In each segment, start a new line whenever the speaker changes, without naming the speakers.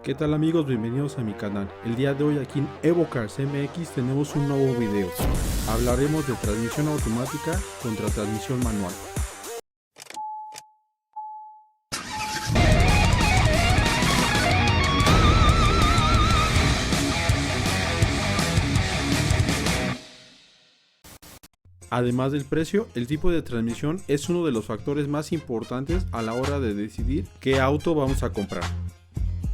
¿Qué tal amigos? Bienvenidos a mi canal. El día de hoy aquí en EvoCars MX tenemos un nuevo video. Hablaremos de transmisión automática contra transmisión manual. Además del precio, el tipo de transmisión es uno de los factores más importantes a la hora de decidir qué auto vamos a comprar.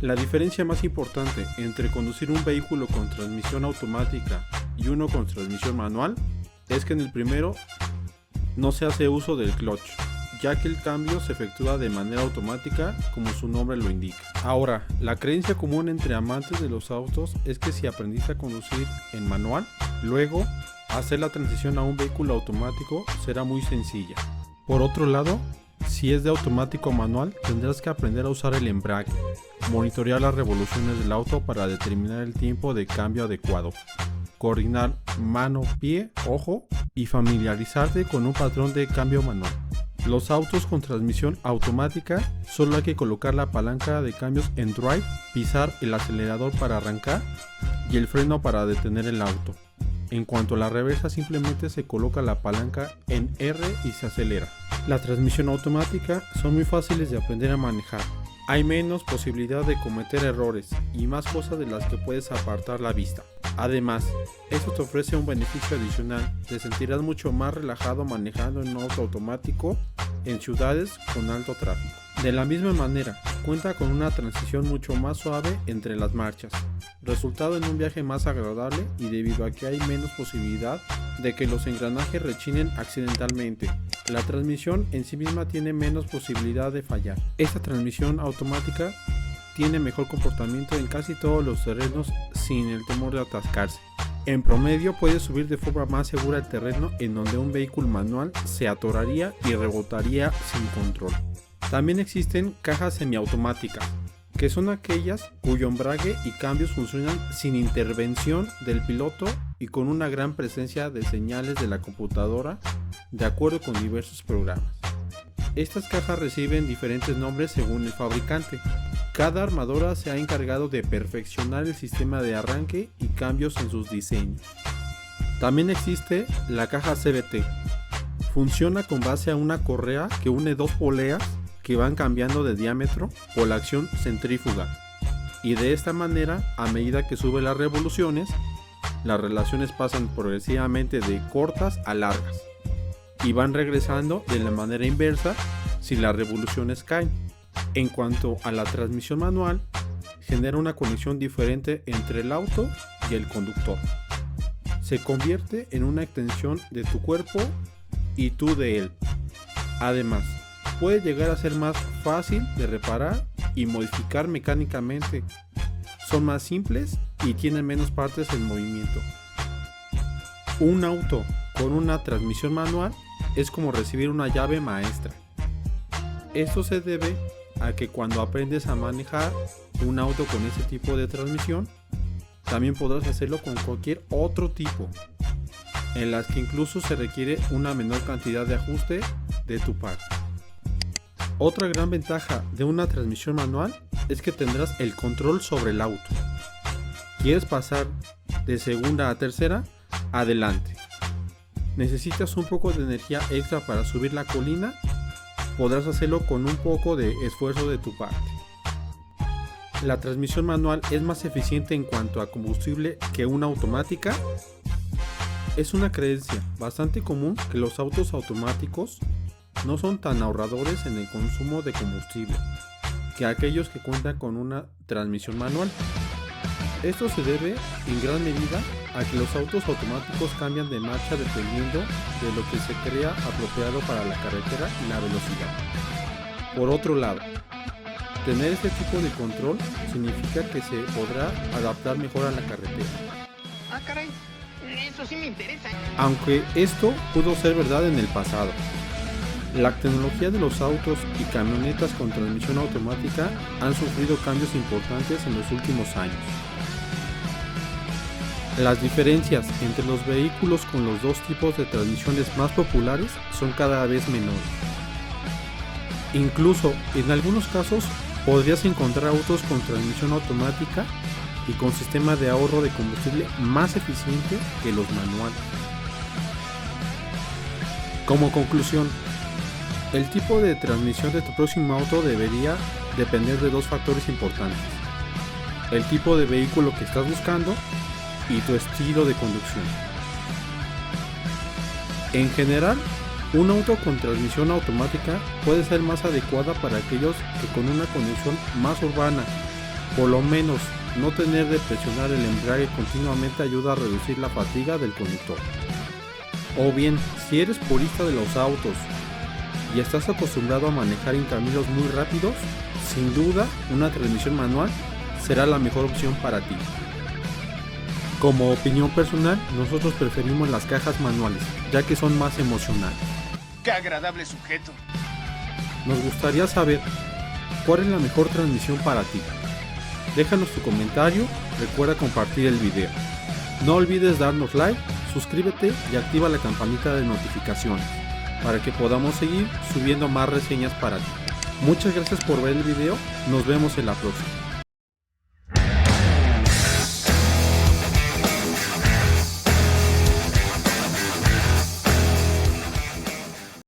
La diferencia más importante entre conducir un vehículo con transmisión automática y uno con transmisión manual es que en el primero no se hace uso del clutch, ya que el cambio se efectúa de manera automática como su nombre lo indica. Ahora, la creencia común entre amantes de los autos es que si aprendiste a conducir en manual, luego hacer la transición a un vehículo automático será muy sencilla. Por otro lado, si es de automático o manual, tendrás que aprender a usar el embrague, monitorear las revoluciones del auto para determinar el tiempo de cambio adecuado, coordinar mano, pie, ojo y familiarizarte con un patrón de cambio manual. Los autos con transmisión automática solo hay que colocar la palanca de cambios en drive, pisar el acelerador para arrancar y el freno para detener el auto. En cuanto a la reversa, simplemente se coloca la palanca en R y se acelera. La transmisión automática son muy fáciles de aprender a manejar. Hay menos posibilidad de cometer errores y más cosas de las que puedes apartar la vista. Además, esto te ofrece un beneficio adicional. Te sentirás mucho más relajado manejando en un auto automático en ciudades con alto tráfico. De la misma manera, cuenta con una transición mucho más suave entre las marchas, resultado en un viaje más agradable y debido a que hay menos posibilidad de que los engranajes rechinen accidentalmente. La transmisión en sí misma tiene menos posibilidad de fallar. Esta transmisión automática tiene mejor comportamiento en casi todos los terrenos sin el temor de atascarse. En promedio puedes subir de forma más segura el terreno en donde un vehículo manual se atoraría y rebotaría sin control. También existen cajas semiautomáticas, que son aquellas cuyo embrague y cambios funcionan sin intervención del piloto y con una gran presencia de señales de la computadora de acuerdo con diversos programas. Estas cajas reciben diferentes nombres según el fabricante. Cada armadora se ha encargado de perfeccionar el sistema de arranque y cambios en sus diseños. También existe la caja CVT. Funciona con base a una correa que une dos poleas que van cambiando de diámetro por la acción centrífuga, y de esta manera, a medida que sube las revoluciones, las relaciones pasan progresivamente de cortas a largas y van regresando de la manera inversa si las revoluciones caen. En cuanto a la transmisión manual, genera una conexión diferente entre el auto y el conductor. Se convierte en una extensión de tu cuerpo y tú de él. Además, puede llegar a ser más fácil de reparar y modificar mecánicamente. Son más simples y tienen menos partes en movimiento. Un auto con una transmisión manual es como recibir una llave maestra. Esto se debe a que cuando aprendes a manejar un auto con ese tipo de transmisión, también podrás hacerlo con cualquier otro tipo, en las que incluso se requiere una menor cantidad de ajuste de tu parte. Otra gran ventaja de una transmisión manual es que tendrás el control sobre el auto. ¿Quieres pasar de segunda a tercera? Adelante. ¿Necesitas un poco de energía extra para subir la colina? Podrás hacerlo con un poco de esfuerzo de tu parte. ¿La transmisión manual es más eficiente en cuanto a combustible que una automática? Es una creencia bastante común que los autos automáticos no son tan ahorradores en el consumo de combustible que aquellos que cuentan con una transmisión manual. Esto se debe en gran medida a que los autos automáticos cambian de marcha dependiendo de lo que se crea apropiado para la carretera y la velocidad. Por otro lado, tener este tipo de control significa que se podrá adaptar mejor a la carretera.
Ah, caray, eso sí me interesa.
Aunque esto pudo ser verdad en el pasado. La tecnología de los autos y camionetas con transmisión automática han sufrido cambios importantes en los últimos años. Las diferencias entre los vehículos con los dos tipos de transmisiones más populares son cada vez menores. Incluso en algunos casos podrías encontrar autos con transmisión automática y con sistema de ahorro de combustible más eficiente que los manuales. Como conclusión, el tipo de transmisión de tu próximo auto debería depender de dos factores importantes: el tipo de vehículo que estás buscando y tu estilo de conducción. En general, un auto con transmisión automática puede ser más adecuada para aquellos que con una conducción más urbana, por lo menos no tener de presionar el embrague continuamente ayuda a reducir la fatiga del conductor. O bien, si eres purista de los autos y estás acostumbrado a manejar en caminos muy rápidos, sin duda una transmisión manual será la mejor opción para ti. Como opinión personal, nosotros preferimos las cajas manuales, ya que son más emocionales.
¡Qué agradable sujeto!
Nos gustaría saber cuál es la mejor transmisión para ti. Déjanos tu comentario, recuerda compartir el video. No olvides darnos like, suscríbete y activa la campanita de notificaciones para que podamos seguir subiendo más reseñas para ti. Muchas gracias por ver el video, nos vemos en la próxima.